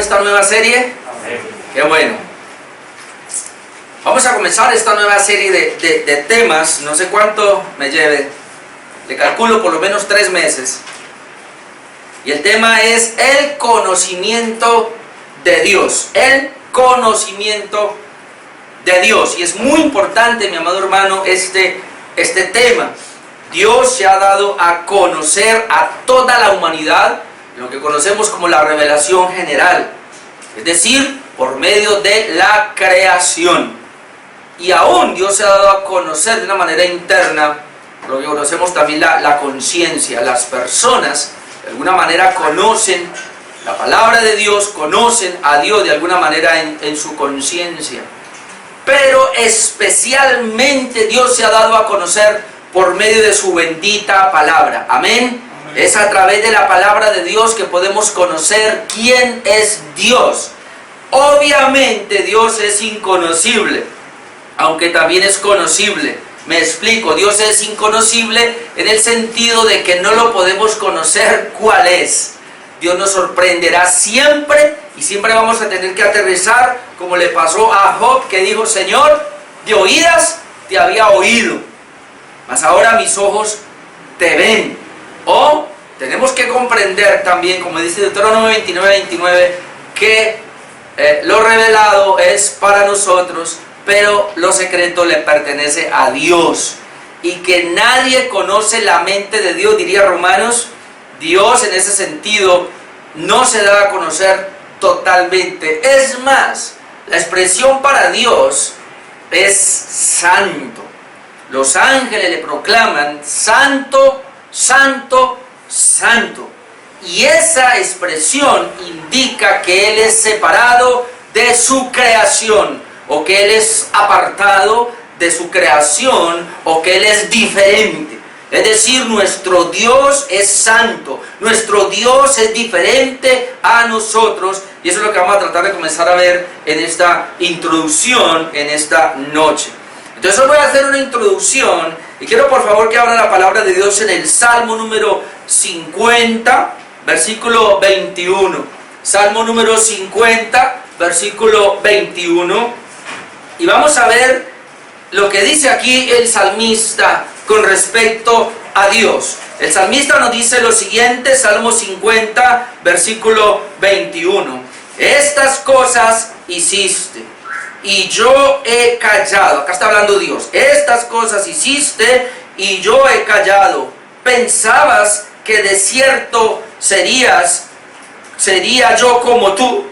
esta nueva serie? Amén. Qué bueno. Vamos a comenzar esta nueva serie de temas. No sé cuánto me lleve. Le calculo por lo menos 3 meses. Y el tema es el conocimiento de Dios. El conocimiento de Dios. Y es muy importante, mi amado hermano, este tema. Dios se ha dado a conocer a toda la humanidad, lo que conocemos como la revelación general, es decir, por medio de la creación. Y aún Dios se ha dado a conocer de una manera interna, lo que conocemos también la conciencia. Las personas de alguna manera conocen la palabra de Dios, conocen a Dios de alguna manera en su conciencia. Pero especialmente Dios se ha dado a conocer por medio de su bendita palabra. Amén. Es a través de la palabra de Dios que podemos conocer quién es Dios. Obviamente Dios es inconocible, aunque también es conocible. Me explico, Dios es inconocible en el sentido de que no lo podemos conocer cuál es. Dios nos sorprenderá siempre y siempre vamos a tener que aterrizar, como le pasó a Job, que dijo: Señor, de oídas te había oído, mas ahora mis ojos te ven. O tenemos que comprender también, como dice Deuteronomio 29, que lo revelado es para nosotros, pero lo secreto le pertenece a Dios. Y que nadie conoce la mente de Dios, diría Romanos. Dios en ese sentido no se da a conocer totalmente. Es más, la expresión para Dios es santo. Los ángeles le proclaman: santo, santo, santo. Y esa expresión indica que Él es separado de su creación, o que Él es apartado de su creación, o que Él es diferente. Es decir, nuestro Dios es santo, nuestro Dios es diferente a nosotros, y eso es lo que vamos a tratar de comenzar a ver en esta introducción, en esta noche. Entonces hoy voy a hacer una introducción, y quiero por favor que abran la palabra de Dios en el Salmo número 50, versículo 21. Salmo número 50, versículo 21. Y vamos a ver lo que dice aquí el salmista con respecto a Dios. El salmista nos dice lo siguiente, Salmo 50, versículo 21. Estas cosas hiciste y yo he callado. Acá está hablando Dios. Estas cosas hiciste y yo he callado. Pensabas que de cierto sería yo como tú,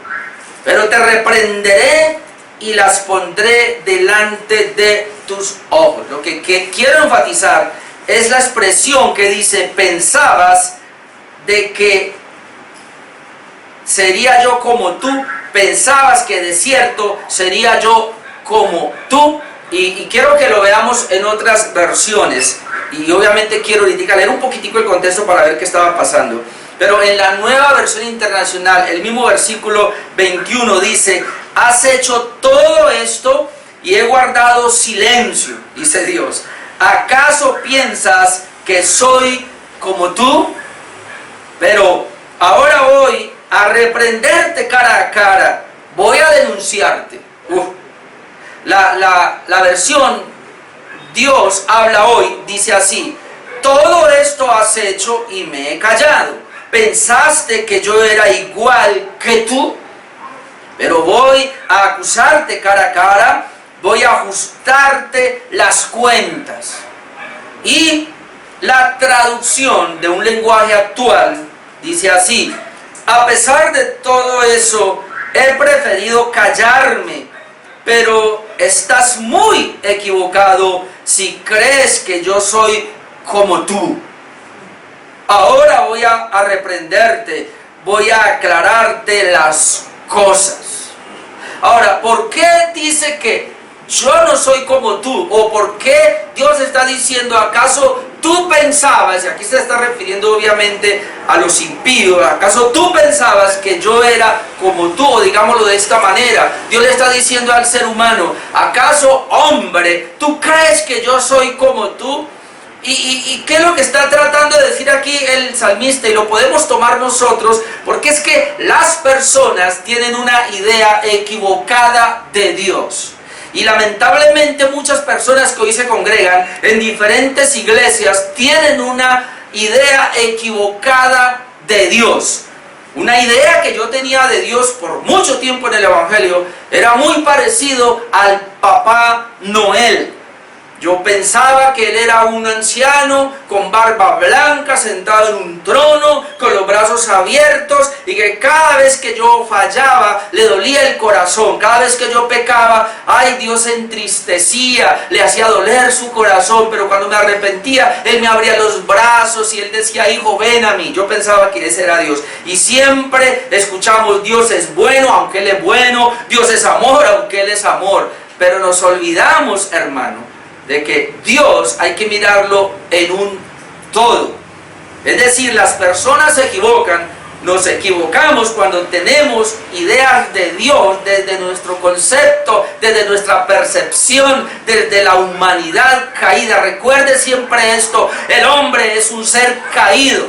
pero te reprenderé y las pondré delante de tus ojos. Lo que quiero enfatizar es la expresión que dice: pensabas de que sería yo como tú, pensabas que de cierto sería yo como tú. Y quiero que lo veamos en otras versiones, y obviamente quiero leer un poquitico el contexto para ver qué estaba pasando. Pero en la Nueva Versión Internacional, el mismo versículo 21 dice: has hecho todo esto y he guardado silencio, dice Dios. ¿Acaso piensas que soy como tú? Pero ahora voy a reprenderte cara a cara, voy a denunciarte. La versión Dios habla hoy dice así: todo esto has hecho y me he callado. ¿Pensaste que yo era igual que tú? Pero voy a acusarte cara a cara, voy a ajustarte las cuentas. Y la traducción de un lenguaje actual dice así: a pesar de todo eso, he preferido callarme, pero estás muy equivocado si crees que yo soy como tú. Ahora voy a reprenderte, voy a aclararte las cosas. Ahora, ¿por qué dice que yo no soy como tú? ¿O por qué Dios está diciendo: acaso tú pensabas? Y aquí se está refiriendo obviamente a los impíos. ¿Acaso tú pensabas que yo era como tú? O digámoslo de esta manera, Dios le está diciendo al ser humano: ¿acaso, hombre, tú crees que yo soy como tú? ¿Y qué es lo que está tratando de decir aquí el salmista? Y lo podemos tomar nosotros, porque es que las personas tienen una idea equivocada de Dios. Y lamentablemente muchas personas que hoy se congregan en diferentes iglesias tienen una idea equivocada de Dios. Una idea que yo tenía de Dios por mucho tiempo en el Evangelio era muy parecido al Papá Noel. Yo pensaba que él era un anciano con barba blanca, sentado en un trono, con los brazos abiertos, y que cada vez que yo fallaba, le dolía el corazón. Cada vez que yo pecaba, ay, Dios se entristecía, le hacía doler su corazón, pero cuando me arrepentía, él me abría los brazos y él decía, hijo, ven a mí. Yo pensaba que ese era Dios. Y siempre escuchamos, Dios es bueno, aunque él es bueno, Dios es amor, aunque él es amor. Pero nos olvidamos, hermano, de que Dios hay que mirarlo en un todo. Es decir, las personas se equivocan, nos equivocamos cuando tenemos ideas de Dios desde nuestro concepto, desde nuestra percepción, desde la humanidad caída. Recuerde siempre esto, el hombre es un ser caído.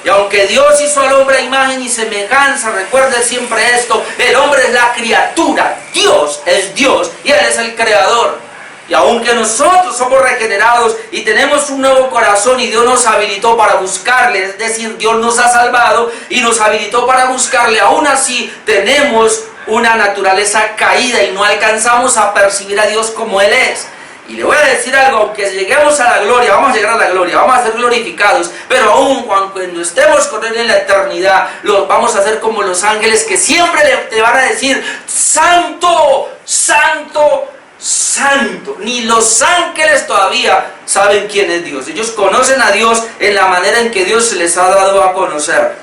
Y aunque Dios hizo al hombre a imagen y semejanza, recuerde siempre esto, el hombre es la criatura, Dios es Dios y Él es el creador. Y aunque nosotros somos regenerados y tenemos un nuevo corazón y Dios nos habilitó para buscarle, es decir, Dios nos ha salvado y nos habilitó para buscarle, aún así tenemos una naturaleza caída y no alcanzamos a percibir a Dios como Él es. Y le voy a decir algo, aunque lleguemos a la gloria, vamos a llegar a la gloria, vamos a ser glorificados, pero aún cuando estemos con Él en la eternidad, vamos a ser como los ángeles que siempre te van a decir, Santo, Santo, Santo. Ni los ángeles todavía saben quién es Dios. Ellos conocen a Dios en la manera en que Dios se les ha dado a conocer.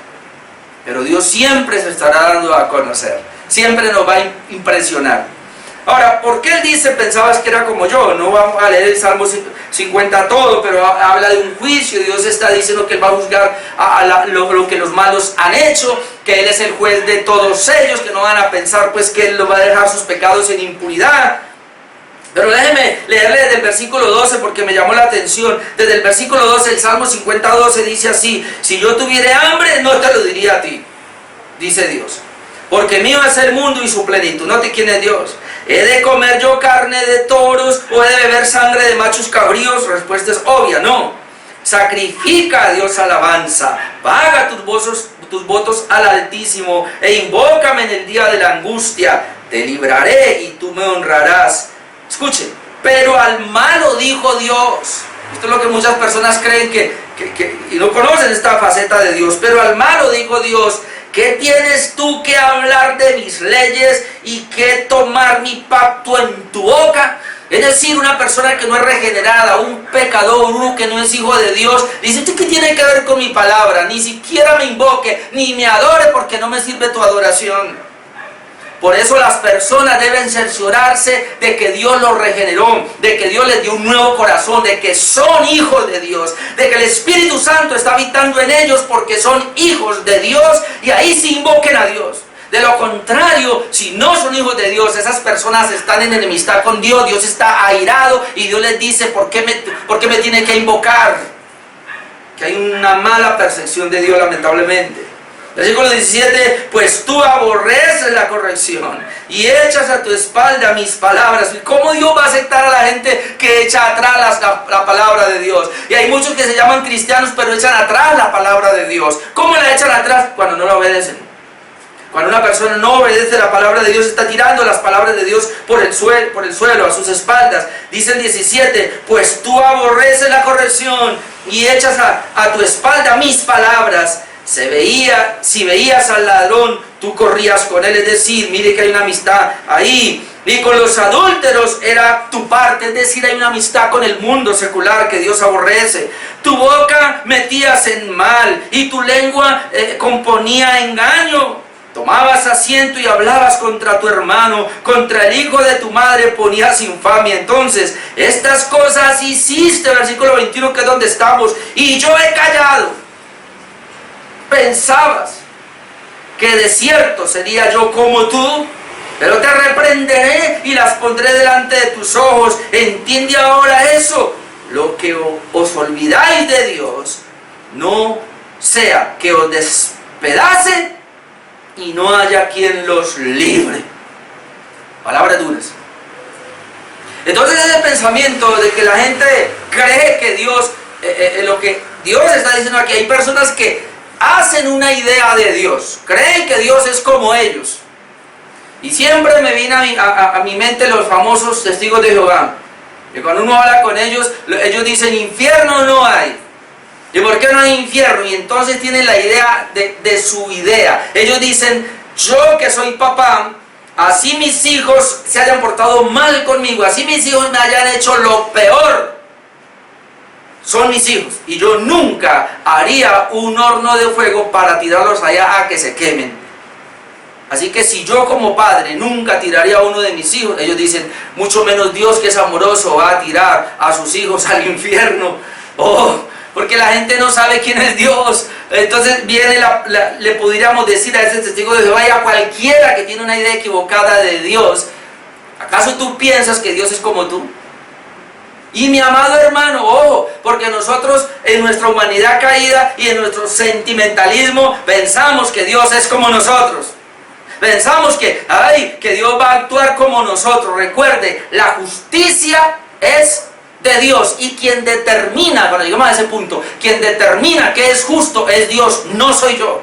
Pero Dios siempre se estará dando a conocer. Siempre nos va a impresionar. Ahora, ¿por qué él dice, pensabas que era como yo? No vamos a leer el Salmo 50 todo, pero habla de un juicio. Dios está diciendo que él va a juzgar lo que los malos han hecho, que él es el juez de todos ellos, que no van a pensar pues que él lo va a dejar sus pecados en impunidad. Pero déjeme leerle desde el versículo 12 porque me llamó la atención. Desde el versículo 12, el Salmo 50:12 dice así: si yo tuviera hambre, no te lo diría a ti, dice Dios, porque mío es el mundo y su plenitud. Note quién es Dios. ¿He de comer yo carne de toros o he de beber sangre de machos cabríos? Respuesta es obvia, no. Sacrifica a Dios alabanza, paga tus votos al Altísimo e invócame en el día de la angustia. Te libraré y tú me honrarás. Escuche, pero al malo dijo Dios. Esto es lo que muchas personas creen y no conocen esta faceta de Dios. Pero al malo dijo Dios: ¿qué tienes tú que hablar de mis leyes y que tomar mi pacto en tu boca? Es decir, una persona que no es regenerada, un pecador, uno que no es hijo de Dios, dice: ¿qué tiene que ver con mi palabra? Ni siquiera me invoque, ni me adore, porque no me sirve tu adoración. Por eso las personas deben cerciorarse de que Dios los regeneró, de que Dios les dio un nuevo corazón, de que son hijos de Dios, de que el Espíritu Santo está habitando en ellos porque son hijos de Dios, y ahí sí invoquen a Dios. De lo contrario, si no son hijos de Dios, esas personas están en enemistad con Dios. Dios está airado y Dios les dice: ¿por qué me tiene que invocar? Que hay una mala percepción de Dios, lamentablemente. Versículo 17: pues tú aborreces la corrección y echas a tu espalda mis palabras. ¿Y cómo Dios va a aceptar a la gente que echa atrás la palabra de Dios? Y hay muchos que se llaman cristianos pero echan atrás la palabra de Dios. ¿Cómo la echan atrás? Cuando no la obedecen. Cuando una persona no obedece la palabra de Dios, está tirando las palabras de Dios por el suelo, a sus espaldas. Dice el 17: pues tú aborreces la corrección y echas a tu espalda mis palabras. Si veías al ladrón, tú corrías con él. Es decir, mire que hay una amistad ahí. Y con los adúlteros era tu parte, es decir, hay una amistad con el mundo secular que Dios aborrece. Tu boca metías en mal y tu lengua componía engaño. Tomabas asiento y hablabas contra tu hermano, contra el hijo de tu madre ponías infamia. Entonces, estas cosas hiciste, versículo 21, que es donde estamos, y yo he callado. Pensabas que de cierto sería yo como tú, pero te reprenderé y las pondré delante de tus ojos. Entiende ahora eso. lo que os olvidáis de Dios, no sea que os despedace y no haya quien los libre. Palabras duras. Entonces ese pensamiento de que la gente cree que Dios, lo que Dios está diciendo aquí, hay personas que hacen una idea de Dios, creen que Dios es como ellos. Y siempre me viene a mi mente los famosos testigos de Jehová, que cuando uno habla con ellos, ellos dicen infierno no hay. ¿Y por qué no hay infierno? Y entonces tienen la idea de su idea. Ellos dicen, yo que soy papá, así mis hijos se hayan portado mal conmigo, así mis hijos me hayan hecho lo peor, son mis hijos. Y yo nunca haría un horno de fuego para tirarlos allá a que se quemen. Así que si yo como padre nunca tiraría a uno de mis hijos, ellos dicen, mucho menos Dios que es amoroso va a tirar a sus hijos al infierno. Oh, porque la gente no sabe quién es Dios. Entonces viene le podríamos decir a ese testigo de Jehová y a cualquiera que tiene una idea equivocada de Dios, ¿acaso tú piensas que Dios es como tú? Y mi amado hermano, ojo, porque nosotros en nuestra humanidad caída y en nuestro sentimentalismo pensamos que Dios es como nosotros. Pensamos que Dios va a actuar como nosotros. Recuerde, la justicia es de Dios, y quien determina, cuando llegamos a ese punto, quien determina qué es justo es Dios, no soy yo.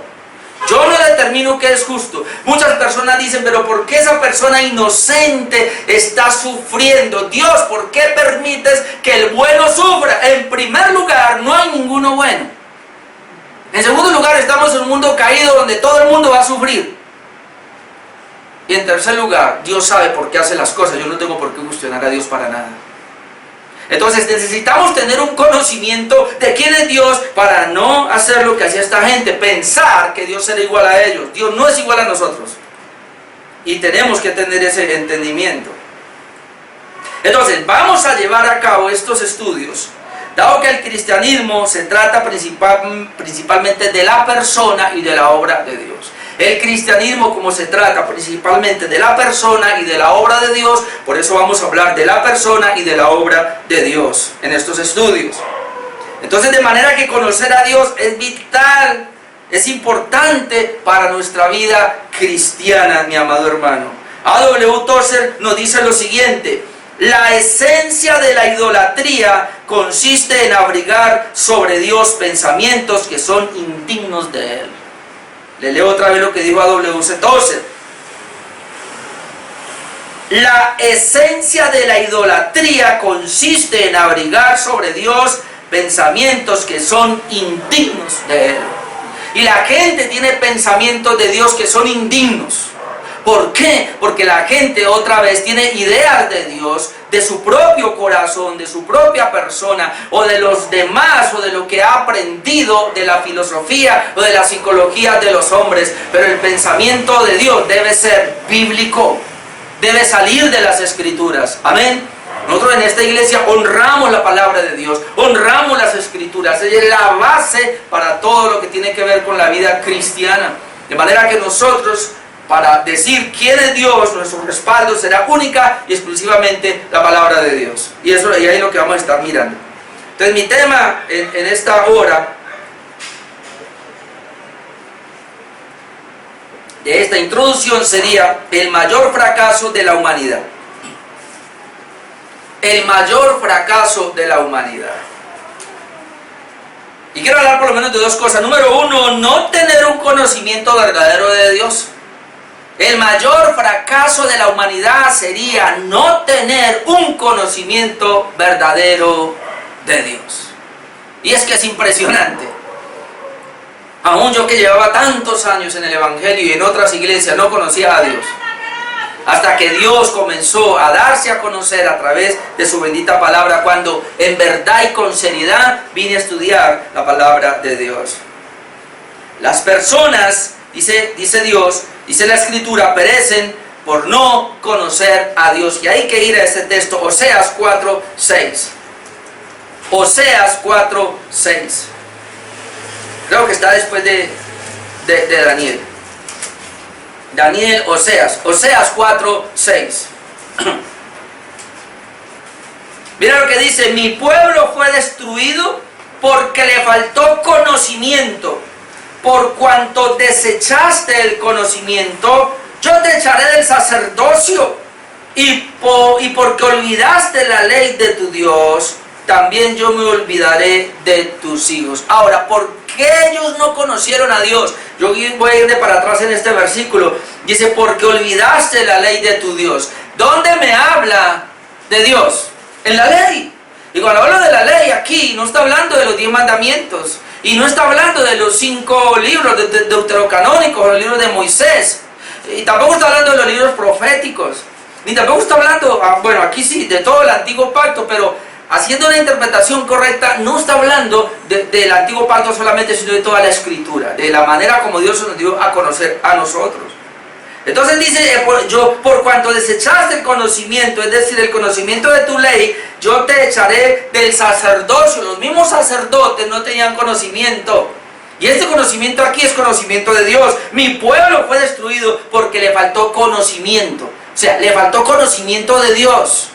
Yo no determino qué es justo. Muchas personas dicen, pero ¿por qué esa persona inocente está sufriendo? Dios, ¿por qué permites que el bueno sufra? En primer lugar, no hay ninguno bueno. En segundo lugar, estamos en un mundo caído donde todo el mundo va a sufrir. Y en tercer lugar, Dios sabe por qué hace las cosas. Yo no tengo por qué cuestionar a Dios para nada. Entonces necesitamos tener un conocimiento de quién es Dios para no hacer lo que hacía esta gente, pensar que Dios era igual a ellos. Dios no es igual a nosotros. Y tenemos que tener ese entendimiento. Entonces vamos a llevar a cabo estos estudios, dado que el cristianismo se trata principalmente de la persona y de la obra de Dios. El cristianismo, como se trata principalmente de la persona y de la obra de Dios, por eso vamos a hablar de la persona y de la obra de Dios en estos estudios. Entonces, de manera que conocer a Dios es vital, es importante para nuestra vida cristiana, mi amado hermano. A.W. Tozer nos dice lo siguiente: la esencia de la idolatría consiste en abrigar sobre Dios pensamientos que son indignos de Él. Le leo otra vez lo que dijo A.W. Tozer. La esencia de la idolatría consiste en abrigar sobre Dios pensamientos que son indignos de Él. Y la gente tiene pensamientos de Dios que son indignos. ¿Por qué? Porque la gente otra vez tiene ideas de Dios, de su propio corazón, de su propia persona, o de los demás, o de lo que ha aprendido de la filosofía o de la psicología de los hombres. Pero el pensamiento de Dios debe ser bíblico, debe salir de las Escrituras. Amén. Nosotros en esta iglesia honramos la palabra de Dios, honramos las Escrituras. Ella es la base para todo lo que tiene que ver con la vida cristiana. De manera que nosotros, para decir quién es Dios, nuestro respaldo será única y exclusivamente la palabra de Dios. Y ahí es lo que vamos a estar mirando. Entonces mi tema en esta hora de esta introducción sería el mayor fracaso de la humanidad. El mayor fracaso de la humanidad. Y quiero hablar por lo menos de dos cosas. Número uno, no tener un conocimiento verdadero de Dios. El mayor fracaso de la humanidad sería no tener un conocimiento verdadero de Dios. Y es que es impresionante. Aún yo que llevaba tantos años en el Evangelio y en otras iglesias no conocía a Dios. Hasta que Dios comenzó a darse a conocer a través de su bendita palabra, cuando en verdad y con seriedad vine a estudiar la palabra de Dios. Las personas, dice Dios, dice la Escritura, perecen por no conocer a Dios. Y hay que ir a este texto, Oseas 4:6. Oseas 4:6. Creo que está después de Daniel. Daniel, Oseas 4:6. Mira lo que dice: mi pueblo fue destruido porque le faltó conocimiento. Por cuanto desechaste el conocimiento, yo te echaré del sacerdocio. Y porque olvidaste la ley de tu Dios, también yo me olvidaré de tus hijos. Ahora, ¿por qué ellos no conocieron a Dios? Yo voy a ir de para atrás en este versículo. Dice: porque olvidaste la ley de tu Dios. ¿Dónde me habla de Dios? En la ley. Y cuando hablo de la ley aquí, no está hablando de los 10 mandamientos. Y no está hablando de los 5 libros deuterocanónicos, los libros de Moisés. Y tampoco está hablando de los libros proféticos. Ni tampoco está hablando, bueno, aquí sí, de todo el antiguo pacto, pero haciendo una interpretación correcta, no está hablando del antiguo pacto solamente, sino de toda la escritura, de la manera como Dios nos dio a conocer a nosotros. Entonces dice: por cuanto desechaste el conocimiento, es decir, el conocimiento de tu ley, yo te echaré del sacerdocio. Los mismos sacerdotes no tenían conocimiento. Y este conocimiento aquí es conocimiento de Dios. Mi pueblo fue destruido porque le faltó conocimiento. O sea, le faltó conocimiento de Dios.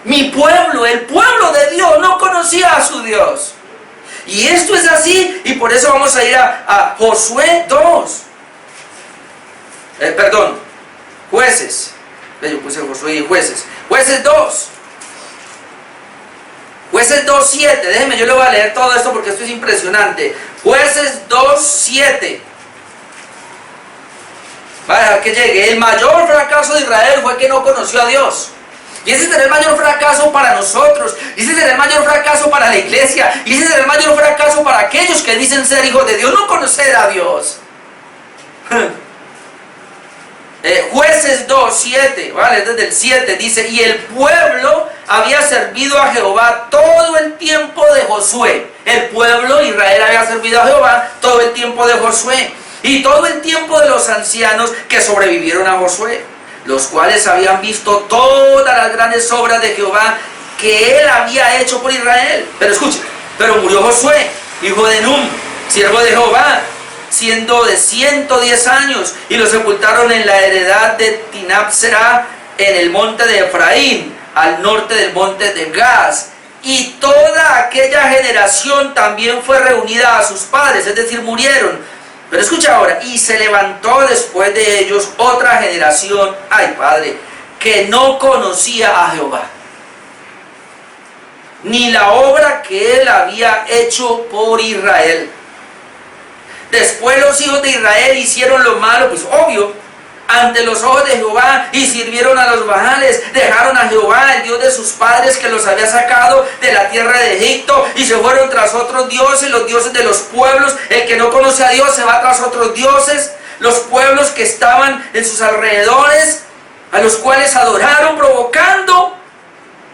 Mi pueblo, el pueblo de Dios, no conocía a su Dios. Y esto es así, y por eso vamos a ir a Josué 2. Jueces. Yo puse Josué y Jueces. Jueces 2. Jueces 2:7. Déjenme, yo le voy a leer todo esto porque esto es impresionante. Jueces 2:7. Vaya, a dejar que llegue. El mayor fracaso de Israel fue que no conoció a Dios. Y ese será el mayor fracaso para nosotros. Y ese será el mayor fracaso para la iglesia. Y ese será el mayor fracaso para aquellos que dicen ser hijos de Dios. No conocer a Dios. Jueces 2:7, ¿vale? Desde el 7 dice: y el pueblo había servido a Jehová todo el tiempo de Josué. El pueblo, Israel, había servido a Jehová todo el tiempo de Josué. Y todo el tiempo de los ancianos que sobrevivieron a Josué, los cuales habían visto todas las grandes obras de Jehová que él había hecho por Israel. Pero escuchen: pero murió Josué, hijo de Nun, siervo de Jehová, siendo de 110 años, y lo sepultaron en la heredad de Timnat-Serah, en el monte de Efraín, al norte del monte de Gaz. Y toda aquella generación también fue reunida a sus padres, es decir, murieron. Pero escucha ahora: y se levantó después de ellos otra generación, ay Padre, que no conocía a Jehová, ni la obra que él había hecho por Israel. Después los hijos de Israel hicieron lo malo, pues obvio, ante los ojos de Jehová, y sirvieron a los Baales, dejaron a Jehová, el Dios de sus padres, que los había sacado de la tierra de Egipto, y se fueron tras otros dioses, los dioses de los pueblos. El que no conoce a Dios se va tras otros dioses, los pueblos que estaban en sus alrededores, a los cuales adoraron, provocando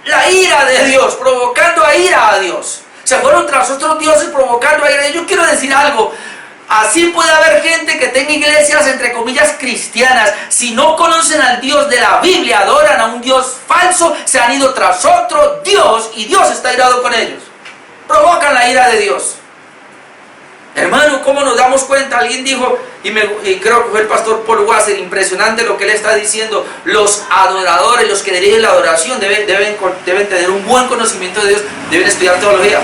la ira de Dios, provocando a ira a Dios. Se fueron tras otros dioses, provocando a ira. Yo quiero decir algo: así puede haber gente que tenga iglesias entre comillas cristianas. Si no conocen al Dios de la Biblia, adoran a un Dios falso, se han ido tras otro Dios y Dios está irado con ellos. Provocan la ira de Dios. Hermano, ¿cómo nos damos cuenta? Alguien dijo, y creo que fue el pastor Paul Wasser, impresionante lo que él está diciendo: los adoradores, los que dirigen la adoración, deben tener un buen conocimiento de Dios, deben estudiar teología.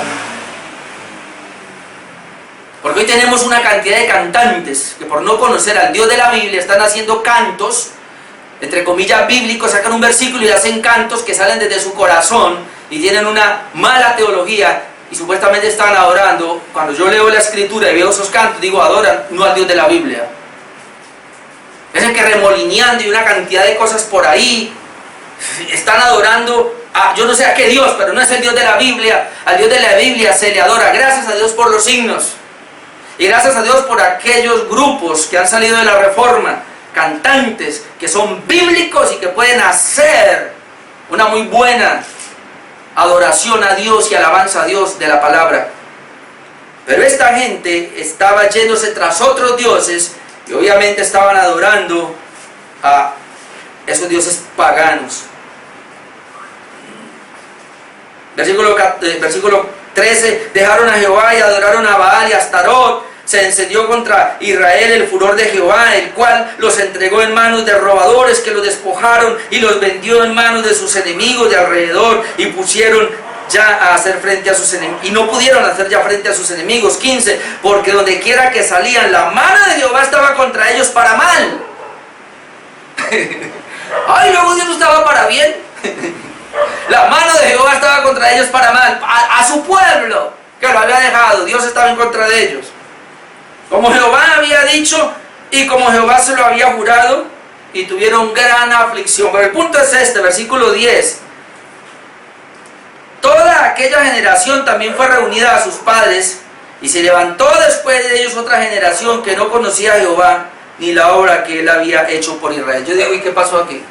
Porque hoy tenemos una cantidad de cantantes que, por no conocer al Dios de la Biblia, están haciendo cantos, entre comillas bíblicos, sacan un versículo y hacen cantos que salen desde su corazón y tienen una mala teología y supuestamente están adorando. Cuando yo leo la escritura y veo esos cantos, digo, adoran no al Dios de la Biblia. Es el que remolineando y una cantidad de cosas por ahí, están adorando a, yo no sé a qué Dios, pero no es el Dios de la Biblia. Al Dios de la Biblia se le adora. Gracias a Dios por los signos. Y gracias a Dios por aquellos grupos que han salido de la Reforma, cantantes que son bíblicos y que pueden hacer una muy buena adoración a Dios y alabanza a Dios de la palabra. Pero esta gente estaba yéndose tras otros dioses y obviamente estaban adorando a esos dioses paganos. Versículo 13: dejaron a Jehová y adoraron a Baal y a Astarot, se encendió contra Israel el furor de Jehová, el cual los entregó en manos de robadores que los despojaron y los vendió en manos de sus enemigos de alrededor, y pusieron ya a hacer frente a sus enemigos, y no pudieron hacer ya frente a sus enemigos. 15, porque donde quiera que salían, la mano de Jehová estaba contra ellos para mal. Ay, luego Dios estaba para bien. La mano de Jehová estaba contra ellos para mal, a su pueblo que lo había dejado. Dios estaba en contra de ellos, como Jehová había dicho y como Jehová se lo había jurado, y tuvieron gran aflicción. Pero el punto es este, versículo 10. Toda aquella generación también fue reunida a sus padres, y se levantó después de ellos otra generación que no conocía a Jehová ni la obra que él había hecho por Israel. Yo digo, ¿y qué pasó aquí?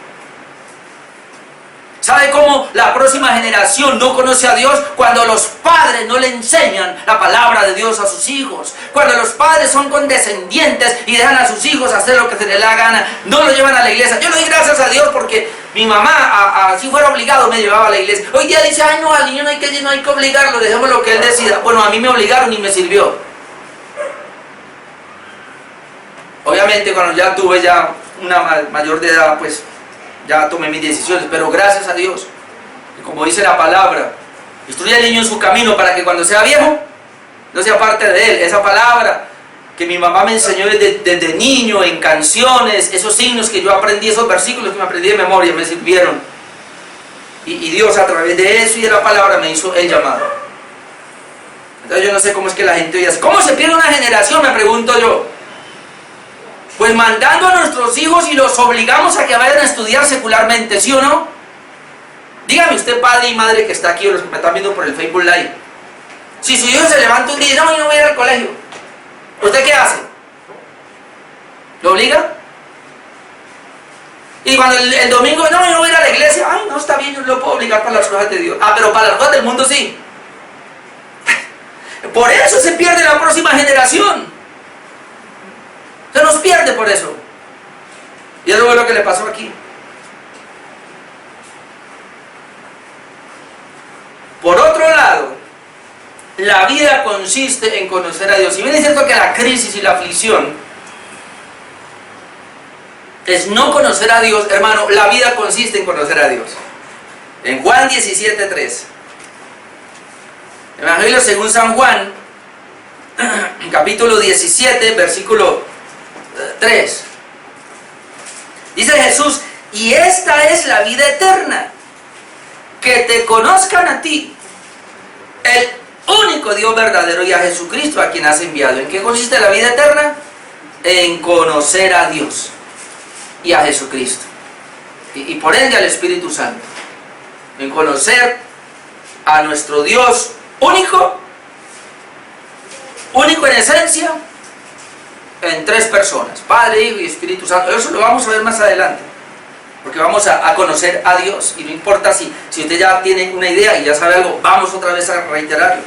¿Sabe cómo la próxima generación no conoce a Dios? Cuando los padres no le enseñan la palabra de Dios a sus hijos. Cuando los padres son condescendientes y dejan a sus hijos hacer lo que se les da gana, no lo llevan a la iglesia. Yo le doy gracias a Dios porque mi mamá, si fuera obligado, me llevaba a la iglesia. Hoy día dice, ay no, al niño no hay que obligarlo, dejemos lo que él decida. Bueno, a mí me obligaron y me sirvió. Obviamente cuando ya tuve ya una mayor de edad, pues ya tomé mis decisiones, pero gracias a Dios, y como dice la palabra, instruye al niño en su camino para que cuando sea viejo no sea parte de él. Esa palabra que mi mamá me enseñó desde niño, en canciones, esos signos que yo aprendí, esos versículos que me aprendí de memoria, me sirvieron. Y Dios a través de eso y de la palabra me hizo el llamado. Entonces yo no sé cómo es que la gente hoy hace. ¿Cómo se pierde una generación? Me pregunto yo. Pues mandando a nuestros hijos y los obligamos a que vayan a estudiar secularmente, ¿sí o no? Dígame usted, padre y madre que está aquí, o los que me están viendo por el Facebook Live. Si su hijo se levanta un día y dice, no, yo no voy a ir al colegio, ¿usted qué hace? ¿Lo obliga? Y cuando el domingo, no, yo no voy a ir a la iglesia, ay, no, está bien, yo no lo puedo obligar para las cosas de Dios. Ah, pero para las cosas del mundo sí. Por eso se pierde la próxima generación. Se nos pierde por eso. Y eso fue lo que le pasó aquí. Por otro lado, la vida consiste en conocer a Dios. Si bien es cierto que la crisis y la aflicción es no conocer a Dios, hermano, la vida consiste en conocer a Dios. En Juan 17:3, Evangelio según San Juan, capítulo 17, versículo 3. Dice Jesús, y esta es la vida eterna, que te conozcan a ti, el único Dios verdadero, y a Jesucristo a quien has enviado. ¿En qué consiste la vida eterna? En conocer a Dios y a Jesucristo, y por ende al Espíritu Santo. En conocer a nuestro Dios único en esencia, en tres personas, Padre, Hijo y Espíritu Santo. Eso lo vamos a ver más adelante, porque vamos a conocer a Dios, y no importa si usted ya tiene una idea y ya sabe algo, vamos otra vez a reiterarlo.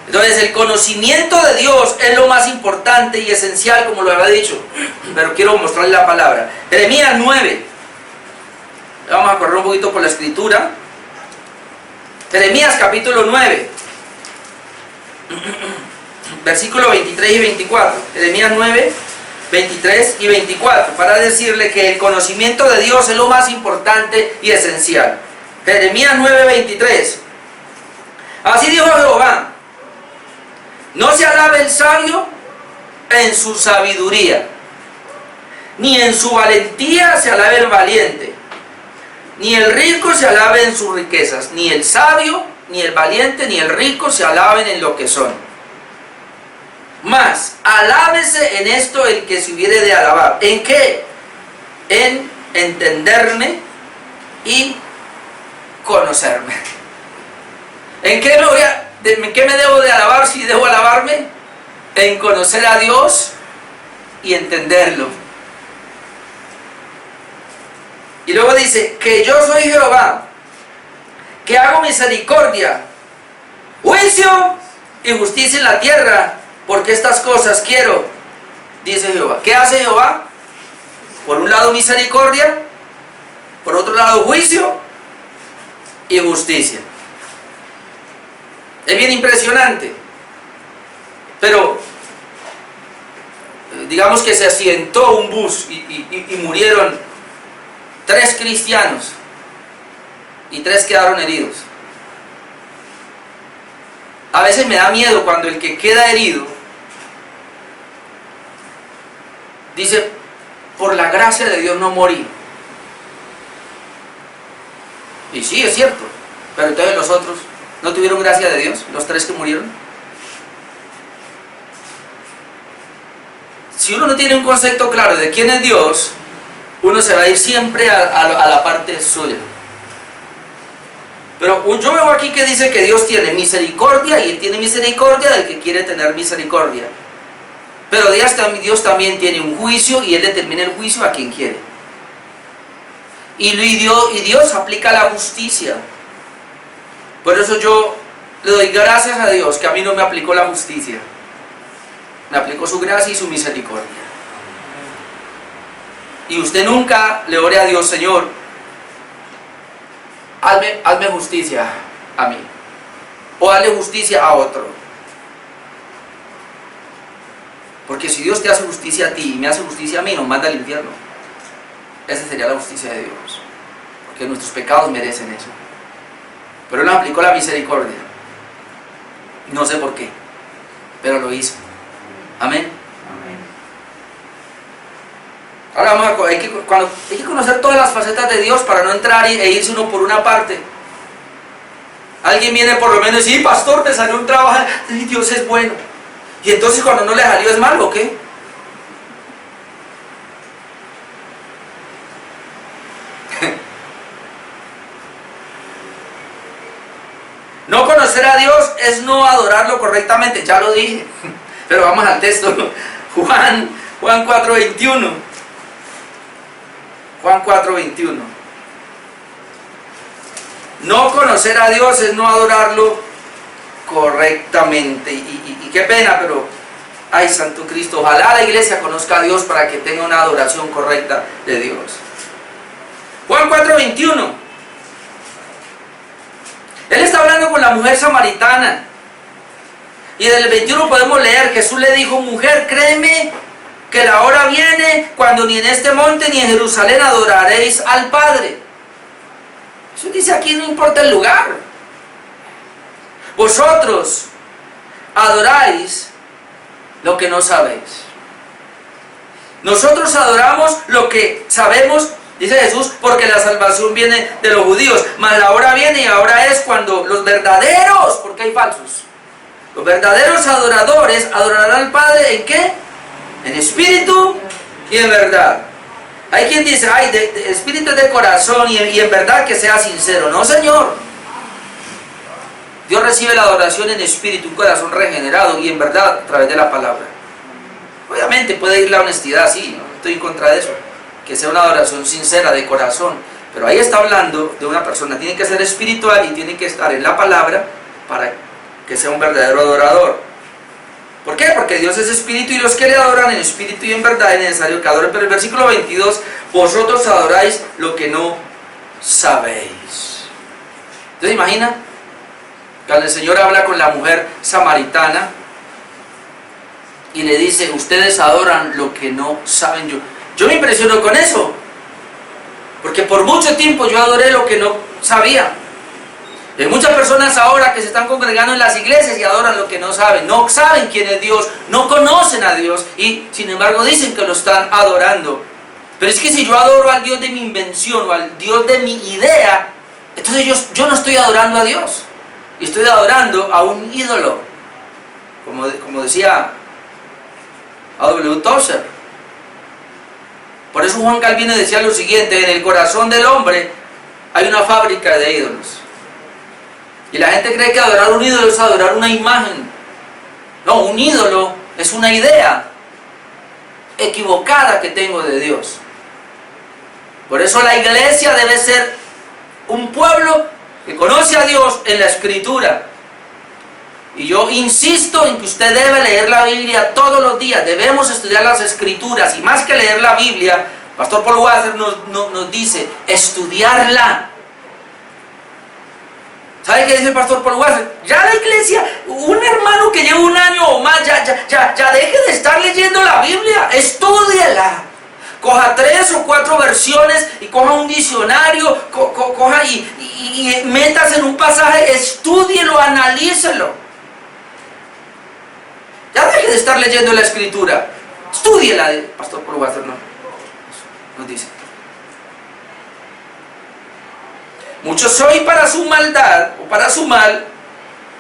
Entonces el conocimiento de Dios es lo más importante y esencial, como lo había dicho, pero quiero mostrarle la palabra. Jeremías 9, vamos a correr un poquito por la escritura. Jeremías capítulo 9, versículo 23 y 24. Jeremías 9, 23 y 24, para decirle que el conocimiento de Dios es lo más importante y esencial. Jeremías 9, 23. Así dijo Jehová: no se alabe el sabio en su sabiduría, ni en su valentía se alabe el valiente, ni el rico se alabe en sus riquezas, ni el sabio, ni el valiente, ni el rico se alaben en lo que son. Mas, alábese en esto el que se hubiere de alabar. ¿En qué? En entenderme y conocerme. ¿En qué me debo de alabar si debo alabarme? En conocer a Dios y entenderlo. Y luego dice, que yo soy Jehová, que hago misericordia, juicio y justicia en la tierra, porque estas cosas quiero, dice Jehová. ¿Qué hace Jehová? Por un lado misericordia, por otro lado juicio y justicia. Es bien impresionante. pero digamos que se accidentó un bus y murieron 3 cristianos y 3 quedaron heridos. A veces me da miedo cuando el que queda herido dice, por la gracia de Dios no morí. Y sí, es cierto, pero entonces los otros no tuvieron gracia de Dios, los 3 que murieron. Si uno no tiene un concepto claro de quién es Dios, uno se va a ir siempre a la parte suya. Pero yo veo aquí que dice que Dios tiene misericordia y Él tiene misericordia del que quiere tener misericordia. Pero Dios también tiene un juicio y Él determina el juicio a quien quiere. Y Dios aplica la justicia. Por eso yo le doy gracias a Dios que a mí no me aplicó la justicia. Me aplicó su gracia y su misericordia. Y usted nunca le ore a Dios, Señor, hazme justicia a mí, o hazle justicia a otro. Porque si Dios te hace justicia a ti y me hace justicia a mí, nos manda al infierno. Esa sería la justicia de Dios, porque nuestros pecados merecen eso. Pero Él nos aplicó la misericordia. No sé por qué, pero lo hizo. Amén. Ahora hay que conocer todas las facetas de Dios para no entrar e irse uno por una parte. Alguien viene por lo menos y dice, pastor, me salió un trabajo, y Dios es bueno. Y entonces cuando no le salió es malo, ¿o qué? No conocer a Dios es no adorarlo correctamente, ya lo dije. Pero vamos al texto, Juan 4:21. Juan 4:21. No conocer a Dios es no adorarlo correctamente. Y qué pena, pero ay, Santo Cristo, ojalá la iglesia conozca a Dios para que tenga una adoración correcta de Dios. Juan 4:21. Él está hablando con la mujer samaritana. Y del 21 podemos leer, Jesús le dijo, mujer, créeme que la hora viene cuando ni en este monte ni en Jerusalén adoraréis al Padre. Eso dice aquí, no importa el lugar. Vosotros adoráis lo que no sabéis. Nosotros adoramos lo que sabemos, dice Jesús, porque la salvación viene de los judíos. Mas la hora viene y ahora es cuando los verdaderos, porque hay falsos, los verdaderos adoradores adorarán al Padre ¿en qué? En espíritu y en verdad. Hay quien dice, ay, de espíritu es de corazón y en verdad que sea sincero. No, Señor. Dios recibe la adoración en espíritu, un corazón regenerado y en verdad a través de la palabra. Obviamente puede ir la honestidad, sí, no estoy en contra de eso. Que sea una adoración sincera, de corazón. Pero ahí está hablando de una persona, tiene que ser espiritual y tiene que estar en la palabra para que sea un verdadero adorador. ¿Por qué? Porque Dios es espíritu y los que le adoran en espíritu y en verdad es necesario que adoren. Pero el versículo 22, vosotros adoráis lo que no sabéis. Entonces imagina, cuando el Señor habla con la mujer samaritana y le dice, ustedes adoran lo que no saben. Yo me impresiono con eso, porque por mucho tiempo yo adoré lo que no sabía. Hay muchas personas ahora que se están congregando en las iglesias y adoran lo que no saben. No saben quién es Dios, no conocen a Dios y sin embargo dicen que lo están adorando. Pero es que si yo adoro al Dios de mi invención o al Dios de mi idea, entonces yo no estoy adorando a Dios. Y estoy adorando a un ídolo. Como decía A.W. Tozer. Por eso Juan Calvino decía lo siguiente, en el corazón del hombre hay una fábrica de ídolos. Y la gente cree que adorar un ídolo es adorar una imagen. No, un ídolo es una idea equivocada que tengo de Dios. Por eso la iglesia debe ser un pueblo que conoce a Dios en la Escritura. Y yo insisto en que usted debe leer la Biblia todos los días. Debemos estudiar las Escrituras. Y más que leer la Biblia, Pastor Paul Wasser nos dice, estudiarla. ¿Sabe qué dice el pastor Paul Wasser? Ya la iglesia, un hermano que lleva un año o más, ya deje de estar leyendo la Biblia, estúdiela. Coja 3 o 4 versiones y coja un diccionario, coja y métase en un pasaje, estúdielo, analícelo. Ya deje de estar leyendo la escritura, estúdiela. El pastor Paul Wasser nos dice. Muchos hoy para su maldad o para su mal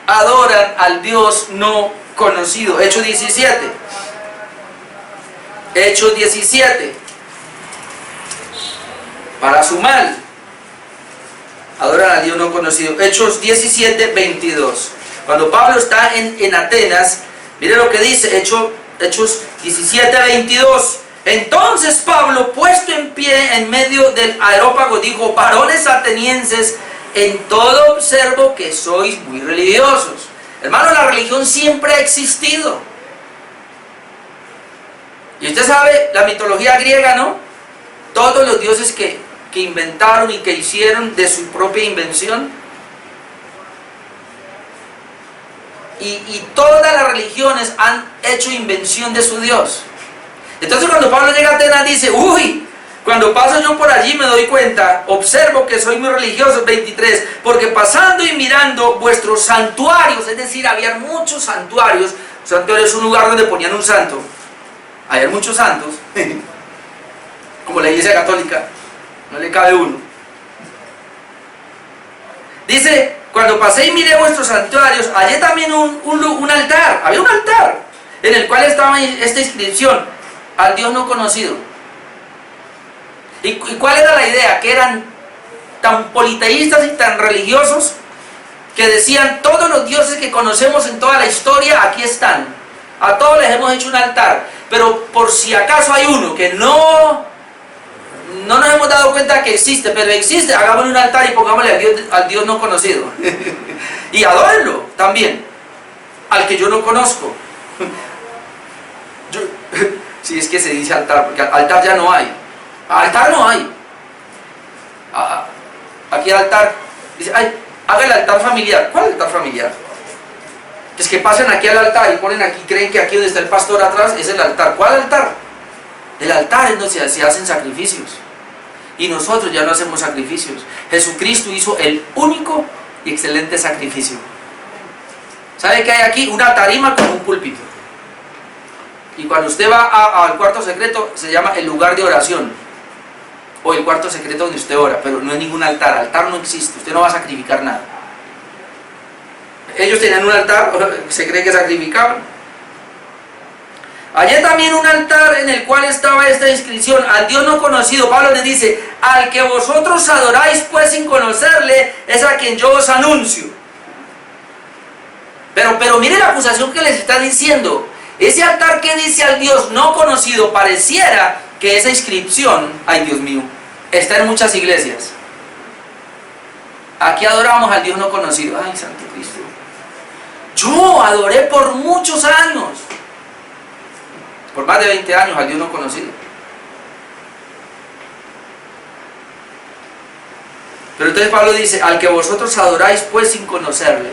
adoran al Dios no conocido. Hechos 17. Hechos 17. Para su mal adoran al Dios no conocido. Hechos 17, 22. Cuando Pablo está en Atenas, mire lo que dice, Hechos 17, 22. Entonces Pablo, puesto en pie en medio del areópago, dijo: varones atenienses, en todo observo que sois muy religiosos. Hermano, la religión siempre ha existido. Y usted sabe, la mitología griega, ¿no? Todos los dioses que inventaron y que hicieron de su propia invención. Y todas las religiones han hecho invención de su Dios. Entonces cuando Pablo llega a Atenas dice: uy, cuando paso yo por allí me doy cuenta, observo que soy muy religioso. 23, porque pasando y mirando vuestros santuarios, es decir, había muchos santuarios. Un santuario es un lugar donde ponían un santo. Había muchos santos, como la iglesia católica, no le cabe uno. Dice: cuando pasé y miré vuestros santuarios, hallé también un altar. Había un altar en el cual estaba esta inscripción: al Dios no conocido. ¿Y cuál era la idea? Que eran tan politeístas y tan religiosos que decían: todos los dioses que conocemos en toda la historia, aquí están. A todos les hemos hecho un altar. Pero por si acaso hay uno que no nos hemos dado cuenta que existe, pero existe, hagámosle un altar y pongámosle al Dios no conocido. Y adórenlo también, al que yo no conozco. Si es que se dice altar, porque altar ya no hay. Altar no hay. Aquí el altar, dice: ay, haga el altar familiar. ¿Cuál altar familiar? Es que pasen aquí al altar y ponen aquí, creen que aquí donde está el pastor atrás es el altar. ¿Cuál altar? El altar es donde se hacen sacrificios. Y nosotros ya no hacemos sacrificios. Jesucristo hizo el único y excelente sacrificio. ¿Sabe qué hay aquí? Una tarima con un púlpito. Y cuando usted va al cuarto secreto, se llama el lugar de oración, o el cuarto secreto donde usted ora, pero no es ningún altar. Altar no existe, usted no va a sacrificar nada. Ellos tenían un altar, se cree que sacrificaban. Hallé también un altar en el cual estaba esta inscripción: al Dios no conocido. Pablo les dice: al que vosotros adoráis pues sin conocerle, es a quien yo os anuncio. Pero mire la acusación que les está diciendo. Ese altar que dice al Dios no conocido, pareciera que esa inscripción, ay Dios mío, está en muchas iglesias. Aquí adoramos al Dios no conocido. Ay, Santo Cristo. Yo adoré por muchos años, por más de 20 años, al Dios no conocido. Pero entonces Pablo dice: al que vosotros adoráis pues sin conocerle.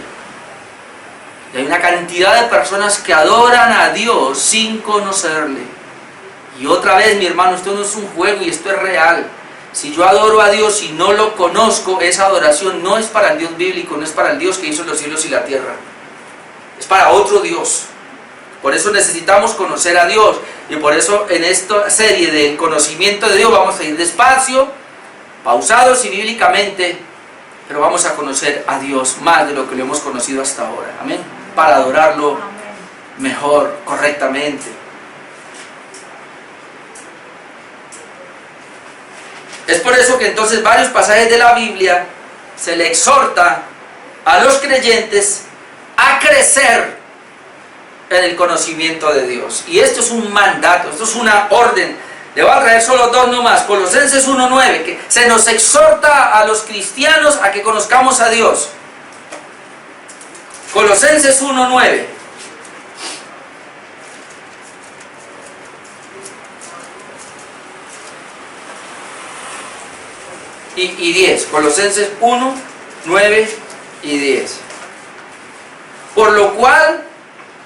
Y hay una cantidad de personas que adoran a Dios sin conocerle. Y otra vez, mi hermano, esto no es un juego y esto es real. Si yo adoro a Dios y no lo conozco, esa adoración no es para el Dios bíblico, no es para el Dios que hizo los cielos y la tierra. Es para otro Dios. Por eso necesitamos conocer a Dios. Y por eso en esta serie del conocimiento de Dios vamos a ir despacio, pausados y bíblicamente, pero vamos a conocer a Dios más de lo que lo hemos conocido hasta ahora. Amén. Para adorarlo mejor, correctamente. Es por eso que entonces varios pasajes de la Biblia se le exhorta a los creyentes a crecer en el conocimiento de Dios. Y esto es un mandato, esto es una orden. Le voy a traer solo dos nomás. Colosenses 1:9, que se nos exhorta a los cristianos a que conozcamos a Dios. Colosenses 1:9. Y 10. Colosenses 1:9 y 10. Por lo cual,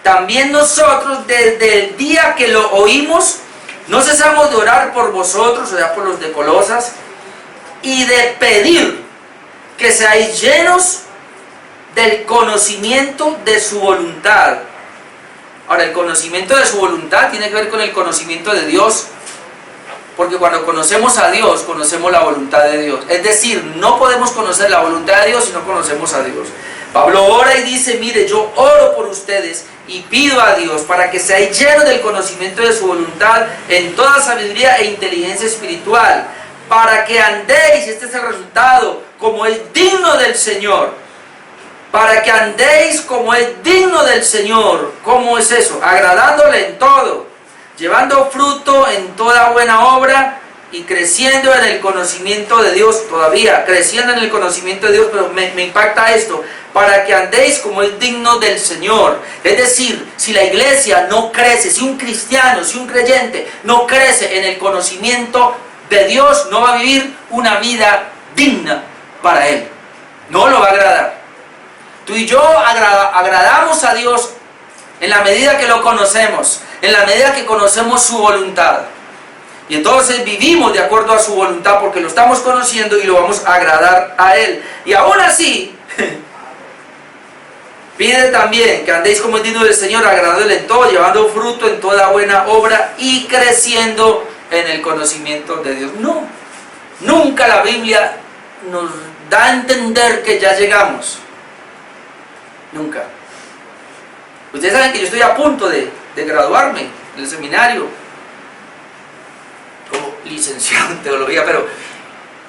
también nosotros, desde el día que lo oímos, no cesamos de orar por vosotros, o sea, por los de Colosas, y de pedir que seáis llenos del conocimiento de su voluntad. Ahora, el conocimiento de su voluntad tiene que ver con el conocimiento de Dios, porque cuando conocemos a Dios, conocemos la voluntad de Dios. Es decir, no podemos conocer la voluntad de Dios si no conocemos a Dios. Pablo ora y dice, mire, yo oro por ustedes y pido a Dios para que seáis llenos del conocimiento de su voluntad en toda sabiduría e inteligencia espiritual, para que andéis, este es el resultado, como es digno del Señor. Para que andéis como es digno del Señor. ¿Cómo es eso? Agradándole en todo, llevando fruto en toda buena obra y creciendo en el conocimiento de Dios, todavía creciendo en el conocimiento de Dios, pero me impacta esto, para que andéis como es digno del Señor. Es decir, si la iglesia no crece, si un cristiano, si un creyente no crece en el conocimiento de Dios, no va a vivir una vida digna para Él, no lo va a agradar. Tú y yo agradamos a Dios en la medida que lo conocemos, en la medida que conocemos su voluntad. Y entonces vivimos de acuerdo a su voluntad porque lo estamos conociendo y lo vamos a agradar a Él. Y aún así, pide también que andéis como es digno del Señor, agradándole en todo, llevando fruto en toda buena obra y creciendo en el conocimiento de Dios. No, nunca la Biblia nos da a entender que ya llegamos. Nunca. Ustedes saben que yo estoy a punto de graduarme en el seminario como licenciado en teología, pero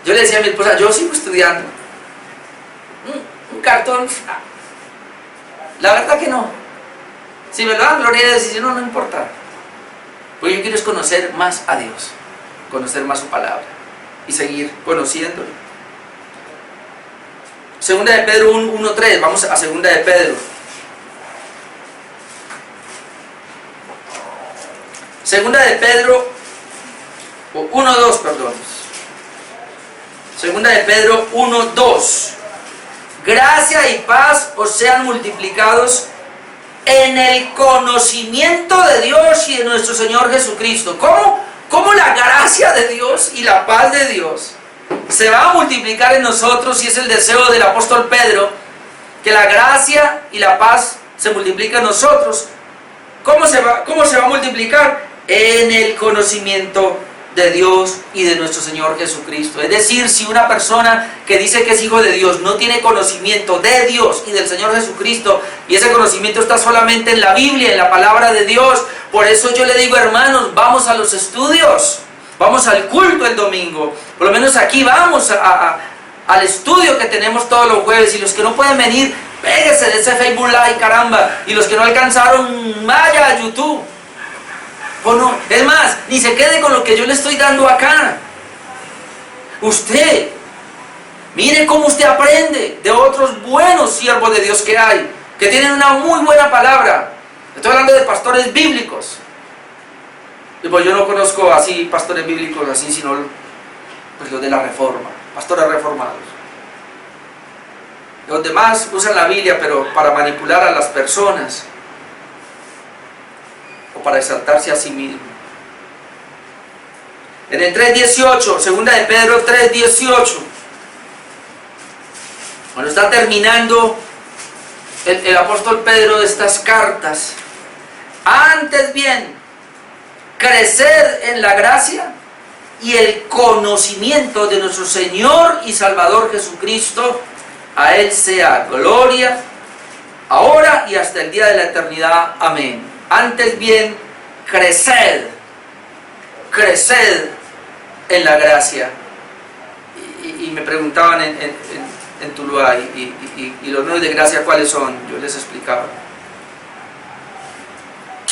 yo le decía a mi esposa, yo sigo estudiando. Un cartón, la verdad que no. Si me lo dan, gloria a Dios, si no, no importa. Pues yo quiero es conocer más a Dios, conocer más su palabra y seguir conociéndolo. Segunda de Pedro 1:3, vamos a Segunda de Pedro. Segunda de Pedro 1:2, perdón. Segunda de Pedro 1:2. Gracia y paz os sean multiplicados en el conocimiento de Dios y de nuestro Señor Jesucristo. ¿Cómo la gracia de Dios y la paz de Dios se va a multiplicar en nosotros? Y es el deseo del apóstol Pedro, que la gracia y la paz se multipliquen en nosotros. ¿Cómo se va a multiplicar? En el conocimiento de Dios y de nuestro Señor Jesucristo. Es decir, si una persona que dice que es hijo de Dios no tiene conocimiento de Dios y del Señor Jesucristo, y ese conocimiento está solamente en la Biblia, en la palabra de Dios, por eso yo le digo, hermanos, vamos a los estudios, vamos al culto el domingo, por lo menos aquí vamos al estudio que tenemos todos los jueves, y los que no pueden venir, péguense de ese Facebook Live, caramba, y los que no alcanzaron, vaya a YouTube. O no, es más, ni se quede con lo que yo le estoy dando acá. Usted, mire cómo usted aprende de otros buenos siervos de Dios que hay, que tienen una muy buena palabra. Estoy hablando de pastores bíblicos. Y pues yo no conozco así pastores bíblicos así, sino pues los de la Reforma, pastores reformados. Los demás usan la Biblia, pero para manipular a las personas, o para exaltarse a sí mismo. En el 3:18, segunda de Pedro 3:18, cuando está terminando el apóstol Pedro de estas cartas, antes bien, creced en la gracia y el conocimiento de nuestro Señor y Salvador Jesucristo. A Él sea gloria, ahora y hasta el día de la eternidad. Amén. Antes bien, creced en la gracia. Y me preguntaban en Tuluá, y los medios de gracia, ¿cuáles son? Yo les explicaba.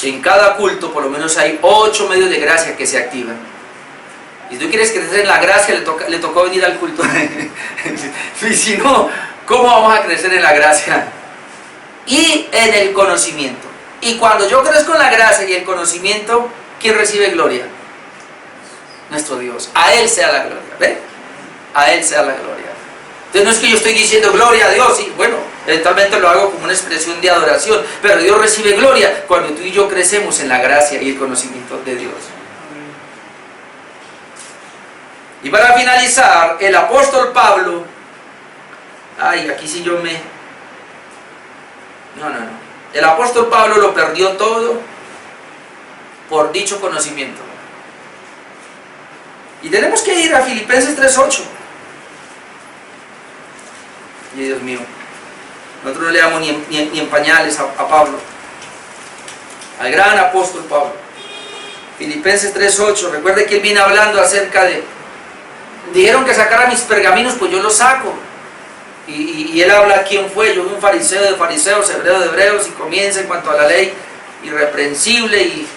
En cada culto, por lo menos hay 8 medios de gracia que se activan. Y si tú quieres crecer en la gracia, le tocó venir al culto. Y si no, ¿cómo vamos a crecer en la gracia? Y en el conocimiento. Y cuando yo crezco en la gracia y el conocimiento, ¿quién recibe gloria? Nuestro Dios. A Él sea la gloria. ¿Ve? A Él sea la gloria. Entonces no es que yo estoy diciendo gloria a Dios, y bueno, eventualmente lo hago como una expresión de adoración, pero Dios recibe gloria cuando tú y yo crecemos en la gracia y el conocimiento de Dios. Y para finalizar, el apóstol Pablo, aquí sí yo me... No. El apóstol Pablo lo perdió todo por dicho conocimiento. Y tenemos que ir a Filipenses 3:8. Y Dios mío, nosotros no le damos ni en pañales a Pablo, al gran apóstol Pablo. Filipenses 3:8, recuerde que él viene hablando acerca de... Dijeron que sacara mis pergaminos, pues yo los saco. Y él habla quién fue. Yo fui un fariseo de fariseos, hebreo de hebreos, y comienza en cuanto a la ley, irreprensible, y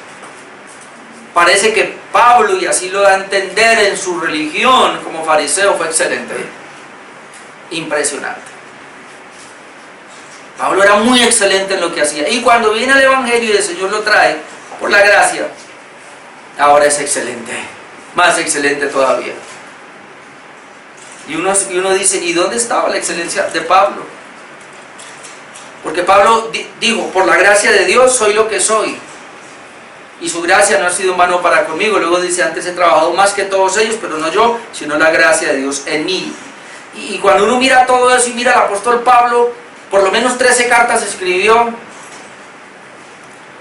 parece que Pablo, y así lo da a entender en su religión como fariseo, fue excelente. Impresionante. Pablo era muy excelente en lo que hacía. Y cuando viene el Evangelio y el Señor lo trae, por la gracia, ahora es excelente. Más excelente todavía. Y uno dice, ¿y dónde estaba la excelencia de Pablo? Porque Pablo dijo, por la gracia de Dios soy lo que soy. Y su gracia no ha sido en vano para conmigo. Luego dice, antes he trabajado más que todos ellos, pero no yo, sino la gracia de Dios en mí. Y cuando uno mira todo eso y mira al apóstol Pablo, por lo menos 13 cartas escribió.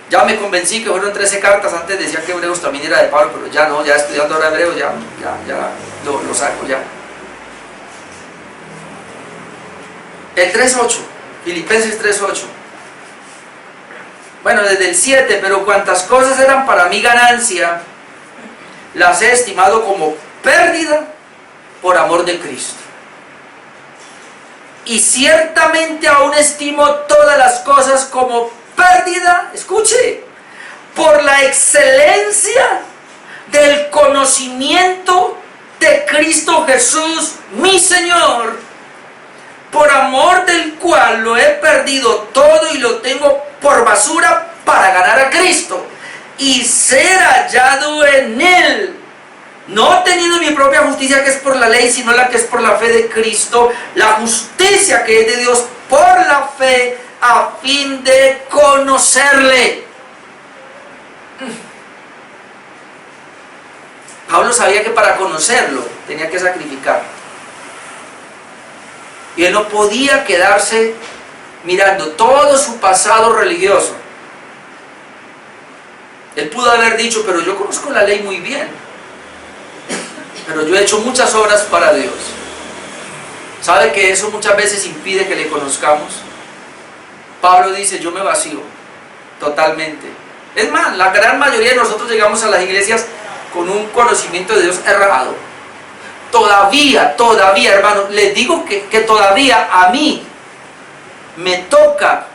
Ya me convencí que fueron 13 cartas. Antes decía que Hebreos también era de Pablo, pero ya no, ya estudiando ahora Hebreos, ya lo saco ya. El 3:8, Filipenses 3:8. Bueno, desde el 7, pero cuantas cosas eran para mí ganancia, las he estimado como pérdida por amor de Cristo. Y ciertamente aún estimo todas las cosas como pérdida, escuche, por la excelencia del conocimiento de Cristo Jesús, mi Señor, por amor del cual lo he perdido todo y lo tengo por basura para ganar a Cristo y ser hallado en Él, no teniendo mi propia justicia que es por la ley, sino la que es por la fe de Cristo, la justicia que es de Dios por la fe, a fin de conocerle. Pablo sabía que para conocerlo tenía que sacrificar. Y él no podía quedarse mirando todo su pasado religioso. Él pudo haber dicho, pero yo conozco la ley muy bien, pero yo he hecho muchas obras para Dios. ¿Sabe que eso muchas veces impide que le conozcamos? Pablo dice, yo me vacío totalmente. Es más, la gran mayoría de nosotros llegamos a las iglesias con un conocimiento de Dios errado. Todavía, hermano, les digo que todavía a mí me toca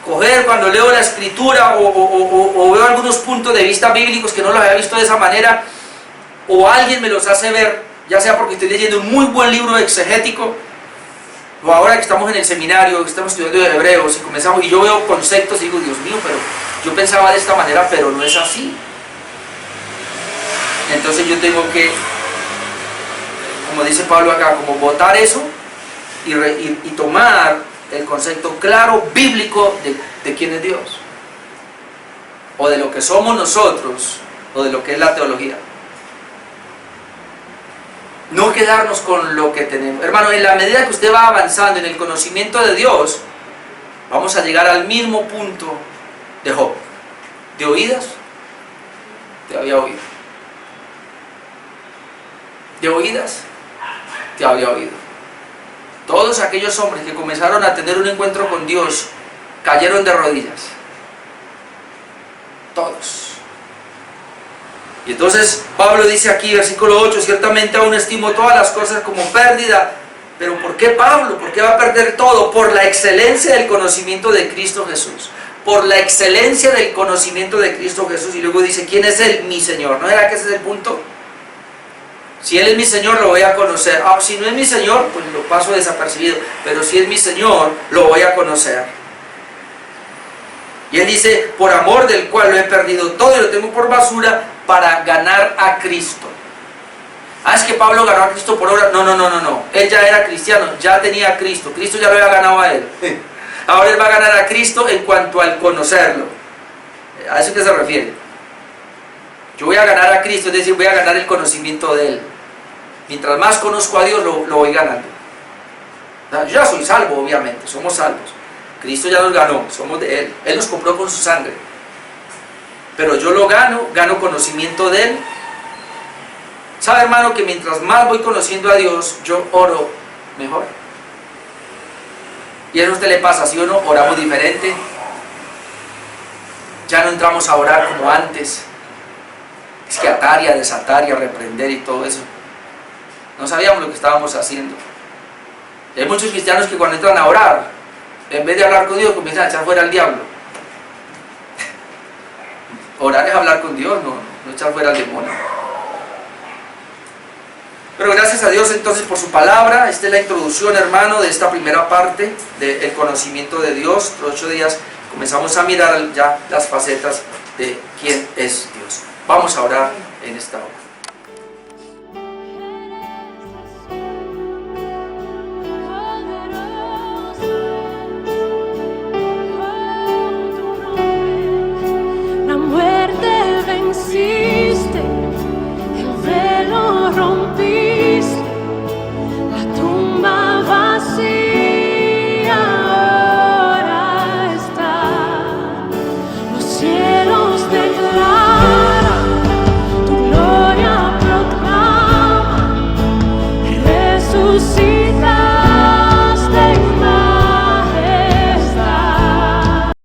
coger cuando leo la escritura o veo algunos puntos de vista bíblicos que no los había visto de esa manera, o alguien me los hace ver, ya sea porque estoy leyendo un muy buen libro exegético, o ahora que estamos en el seminario, que estamos estudiando de Hebreos y comenzamos, y yo veo conceptos y digo, Dios mío, pero yo pensaba de esta manera, pero no es así. Entonces yo tengo que, como dice Pablo acá, como botar eso y tomar el concepto claro, bíblico de quién es Dios, o de lo que somos nosotros, o de lo que es la teología. No quedarnos con lo que tenemos. Hermano, en la medida que usted va avanzando en el conocimiento de Dios, vamos a llegar al mismo punto de Job. ¿De oídas? Te había oído. ¿De oídas? Te había oído. Todos aquellos hombres que comenzaron a tener un encuentro con Dios cayeron de rodillas. Todos. Y entonces Pablo dice aquí, versículo 8, ciertamente aún estimo todas las cosas como pérdida. ¿Pero por qué Pablo? ¿Por qué va a perder todo? Por la excelencia del conocimiento de Cristo Jesús. Por la excelencia del conocimiento de Cristo Jesús. Y luego dice, ¿quién es Él? Mi Señor. ¿No era que ese es el punto? Si Él es mi Señor, lo voy a conocer. Si no es mi Señor, pues lo paso desapercibido. Pero si es mi Señor, lo voy a conocer. Y Él dice, por amor del cual lo he perdido todo y lo tengo por basura para ganar a Cristo. Ah, es que Pablo ganó a Cristo por obra. No. Él ya era cristiano, ya tenía a Cristo. Cristo ya lo había ganado a él. Ahora él va a ganar a Cristo en cuanto al conocerlo. ¿A eso qué se refiere? Yo voy a ganar a Cristo, es decir, voy a ganar el conocimiento de Él. Mientras más conozco a Dios, lo voy ganando. Yo ya soy salvo, obviamente, somos salvos. Cristo ya nos ganó, somos de Él. Él nos compró con su sangre. Pero yo lo gano conocimiento de Él. ¿Sabe, hermano, que mientras más voy conociendo a Dios, yo oro mejor? Y eso a usted le pasa, ¿sí o no? Oramos diferente. Ya no entramos a orar como antes. Es que atar y a desatar y a reprender y todo eso. No sabíamos lo que estábamos haciendo. Y hay muchos cristianos que cuando entran a orar, en vez de hablar con Dios, comienzan a echar fuera al diablo. Orar es hablar con Dios, no echar fuera al demonio. Pero gracias a Dios entonces por su palabra. Esta es la introducción, hermano, de esta primera parte del conocimiento de Dios. Los 8 días comenzamos a mirar ya las facetas de quién es Dios. Vamos a orar en esta hora.